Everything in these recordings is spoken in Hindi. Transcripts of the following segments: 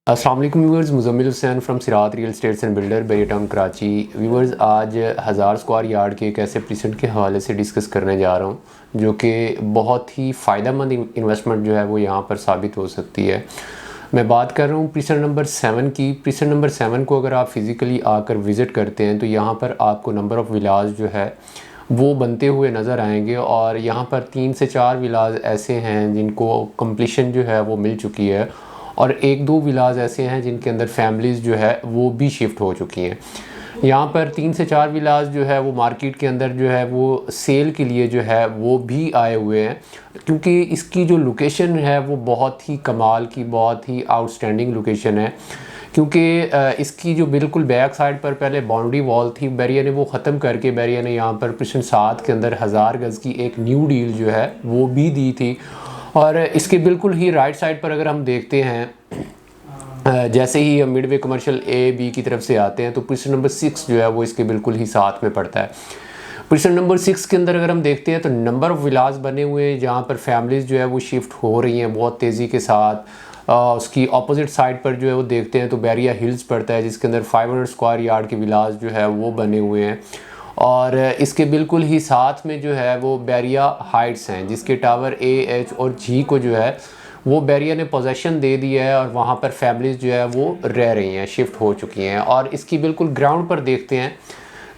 अस्सलाम वालेकुम viewers, Muzammil Hussain from Sirat real estates and builder Bahria town Karachi. Viewers, आज 1000 स्क्वायर यार्ड के एक ऐसे प्रीसेंट के हवाले से डिस्कस करने जा रहा हूं जो कि बहुत ही फ़ायदेमंद इन्वेस्टमेंट जो है वो यहां पर साबित हो सकती है। मैं बात कर रहा हूं प्रीसेंट नंबर 7 की। प्रीसेंट नंबर 7 को अगर आप फिज़िकली आकर विज़िट करते हैं तो यहाँ पर आपको नंबर ऑफ़ विलाज जो है वो बनते हुए नज़र आएंगे और यहाँ पर 3 से 4 विलाज ऐसे हैं जिनको कंप्लीशन जो है वो मिल चुकी है और 1-2 विलाज ऐसे हैं जिनके अंदर फैमिलीज़ जो है वो भी शिफ्ट हो चुकी हैं। यहाँ पर 3 से 4 विलाज जो है वो मार्केट के अंदर जो है वो सेल के लिए जो है वो भी आए हुए हैं, क्योंकि इसकी जो लोकेशन है वो बहुत ही कमाल की, बहुत ही आउटस्टैंडिंग लोकेशन है। क्योंकि इसकी जो बिल्कुल बैक साइड पर पहले बाउंड्री वॉल थी, बैरिया ने वो ख़त्म करके बैरिया ने यहाँ पर प्रीसेंट 7 के अंदर 1000 गज़ की एक न्यू डील जो है वो भी दी थी। और इसके बिल्कुल ही राइट साइड पर अगर हम देखते हैं, जैसे ही हम मिडवे कमर्शियल ए बी की तरफ से आते हैं तो प्रीसेंट नंबर 6 जो है वो इसके बिल्कुल ही साथ में पड़ता है। प्रीसेंट नंबर 6 के अंदर अगर हम देखते हैं तो नंबर ऑफ़ विलास बने हुए हैं जहाँ पर फैमिलीज़ जो है वो शिफ्ट हो रही हैं बहुत तेज़ी के साथ। उसकी अपोजिट साइड पर जो है वो देखते हैं तो बैरिया हिल्स पड़ता है जिसके अंदर 500 स्क्वायर यार्ड के विलास जो है वो बने हुए हैं। और इसके बिल्कुल ही साथ में जो है वो बैरिया हाइट्स हैं जिसके टावर ए, एच और जी को जो है वो बैरिया ने पोजेसन दे दिया है और वहाँ पर फैमिलीज़ जो है वो रह रही हैं, शिफ्ट हो चुकी हैं। और इसकी बिल्कुल ग्राउंड पर देखते हैं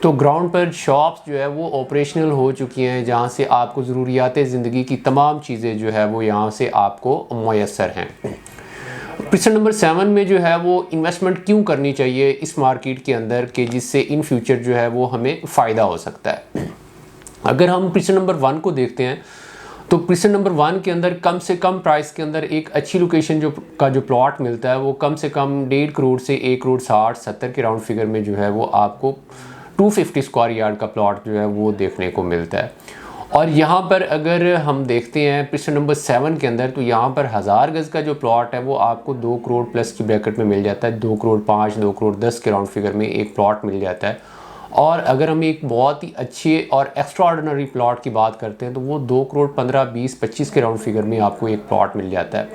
तो ग्राउंड पर शॉप्स जो है वो ऑपरेशनल हो चुकी हैं जहाँ से आपको ज़रूरियात ज़िंदगी की तमाम चीज़ें जो है वो यहाँ से आपको मैसर हैं। प्रीसेंट नंबर 7 में जो है वो इन्वेस्टमेंट क्यों करनी चाहिए इस मार्केट के अंदर कि जिससे इन फ्यूचर जो है वो हमें फ़ायदा हो सकता है। अगर हम प्रीसेंट नंबर 1 को देखते हैं तो प्रीसेंट नंबर 1 के अंदर कम से कम प्राइस के अंदर एक अच्छी लोकेशन जो प्लॉट मिलता है वो कम से कम 1.5 करोड़ से 1 करोड़ 60-70 के राउंड फिगर में जो है वो आपको 250 स्क्वायर यार्ड का प्लॉट जो है वो देखने को मिलता है। और यहाँ पर अगर हम देखते हैं प्रीसेंट नंबर 7 के अंदर तो यहाँ पर 1000 गज़ का जो प्लॉट है वो आपको 2 करोड़ प्लस की ब्रैकेट में मिल जाता है। 2 करोड़ 5, 2 करोड़ 10 के राउंड फिगर में एक प्लॉट मिल जाता है। और अगर हम एक बहुत ही अच्छे और एक्स्ट्रा ऑर्डिनरी प्लॉट की बात करते हैं तो वो 2 करोड़ 15, 20, 25 के राउंड फिगर में आपको एक प्लॉट मिल जाता है।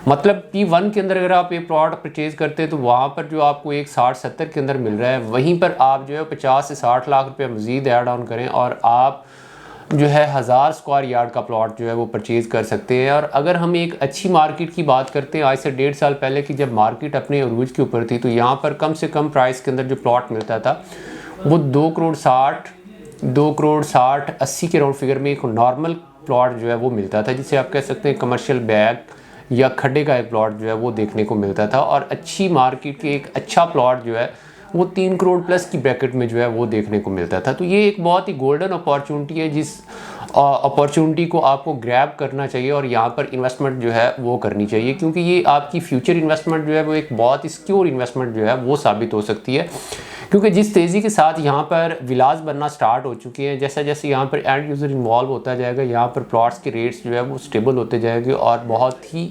मतलब P1 के अंदर अगर आप एक प्लॉट परचेज़ करते हैं तो वहाँ पर जो आपको एक 60-70 के अंदर मिल रहा है, वहीं पर आप जो है 50 से 60 लाख रुपये मज़ीद ऐड ऑन करें और आप जो है 1000 स्क्वायर यार्ड का प्लॉट जो है वो परचेज़ कर सकते हैं। और अगर हम एक अच्छी मार्केट की बात करते हैं आज से 1.5 साल पहले की, जब मार्केट अपने अरूज के ऊपर थी, तो यहाँ पर कम से कम प्राइस के अंदर जो प्लॉट मिलता था वो 2 करोड़ 60, 80 के राउंड फिगर में एक नॉर्मल प्लॉट जो है वो मिलता था, जिसे आप कह सकते हैं कमर्शियल बैग या खड्डे का एक प्लॉट जो है वो देखने को मिलता था। और अच्छी मार्केट के एक अच्छा प्लॉट जो है वो 3 करोड़ प्लस की ब्रैकेट में जो है वो देखने को मिलता था। तो ये एक बहुत ही गोल्डन अपॉर्चुनिटी है जिस अपॉर्चुनिटी को आपको ग्रैब करना चाहिए और यहाँ पर इन्वेस्टमेंट जो है वो करनी चाहिए, क्योंकि ये आपकी फ्यूचर इन्वेस्टमेंट जो है वो एक बहुत ही सिक्योर इन्वेस्टमेंट जो है वो साबित हो सकती है। क्योंकि जिस तेज़ी के साथ यहाँ पर विलास बनना स्टार्ट हो चुके हैं, जैसे जैसे यहाँ पर एंड यूज़र इन्वॉल्व होता जाएगा, यहाँ पर प्लॉट्स के रेट्स जो है वो स्टेबल होते जाएंगे और बहुत ही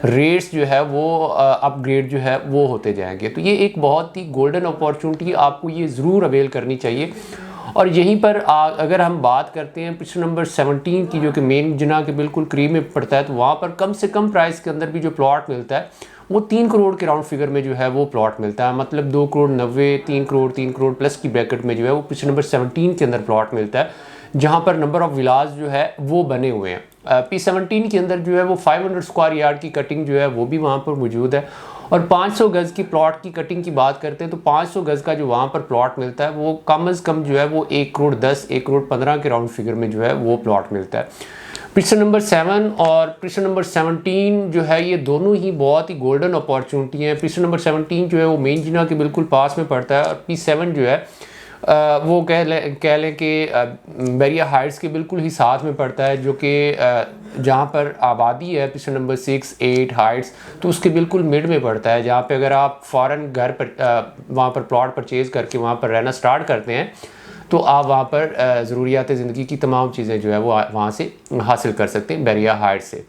रेट्स जो है वो अपग्रेड जो है वो होते जाएंगे। तो ये एक बहुत ही गोल्डन अपॉर्चुनिटी, आपको ये ज़रूर अवेल करनी चाहिए। और यहीं पर अगर हम बात करते हैं प्रीसेंट नंबर 17 की, जो कि मेन जिना के बिल्कुल करीब में पड़ता है, तो वहाँ पर कम से कम प्राइस के अंदर भी जो प्लॉट मिलता है वो 3 करोड़ के राउंड फिगर में जो है वो प्लॉट मिलता है। मतलब 2 करोड़ 90, 3 करोड़ प्लस की ब्रैकेट में जो है वो प्रीसेंट नंबर 17 के अंदर प्लॉट मिलता है, जहाँ पर नंबर ऑफ़ विलास जो है वो बने हुए हैं। P17 के अंदर जो है वो 500 स्क्वायर यार्ड की कटिंग जो है वो भी वहाँ पर मौजूद है। और 500 गज़ की प्लॉट की कटिंग की बात करते हैं तो 500 गज़ का जो वहाँ पर प्लॉट मिलता है वो कम से कम जो है वो 1 करोड़ 10, 1 करोड़ 15 के राउंड फिगर में जो है वो प्लॉट मिलता है। प्रीसेंट नंबर 7 और प्रीसेंट नंबर 17 जो है ये दोनों ही बहुत ही गोल्डन अपॉर्चुनिटी हैं। प्रीसेंट नंबर 17 जो है वो मेन जिना के बिल्कुल पास में पड़ता है और P7 जो है वो कह लें कि बैरिया हाइट्स के बिल्कुल ही साथ में पड़ता है, जो कि जहाँ पर आबादी है प्रीसेंट नंबर 6, 8 हाइट्स, तो उसके बिल्कुल मिड में पड़ता है, जहाँ पे अगर आप फ़ौरन घर पर वहाँ पर प्लॉट परचेज़ करके वहाँ पर रहना स्टार्ट करते हैं तो आप वहाँ पर ज़रूरियात ज़िंदगी की तमाम चीज़ें जो है वो वहाँ से हासिल कर सकते हैं बैरिया हाइट से।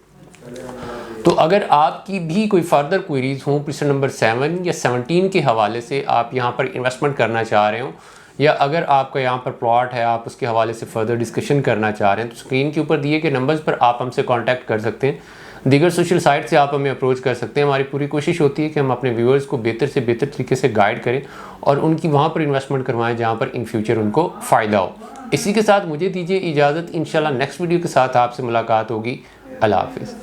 तो अगर आपकी भी कोई फर्दर क्वेरीज हों प्रीसेंट नंबर 7 या 17 के हवाले से, आप यहाँ पर इन्वेस्टमेंट करना चाह रहे हो, या अगर आपका यहाँ पर प्लॉट है आप उसके हवाले से फर्दर डिस्कशन करना चाह रहे हैं, तो स्क्रीन के ऊपर दिए गए नंबर्स पर आप हमसे कांटेक्ट कर सकते हैं। दीगर सोशल साइट से आप हमें अप्रोच कर सकते हैं। हमारी पूरी कोशिश होती है कि हम अपने व्यूअर्स को बेहतर से बेहतर तरीके से गाइड करें और उनकी वहाँ पर इन्वेस्टमेंट करवाएं जहाँ पर इन फ्यूचर उनको फ़ायदा हो। इसी के साथ मुझे दीजिए इजाज़त। इंशाल्लाह नेक्स्ट वीडियो के साथ आपसे मुलाकात होगी। अल्लाह हाफ़िज़।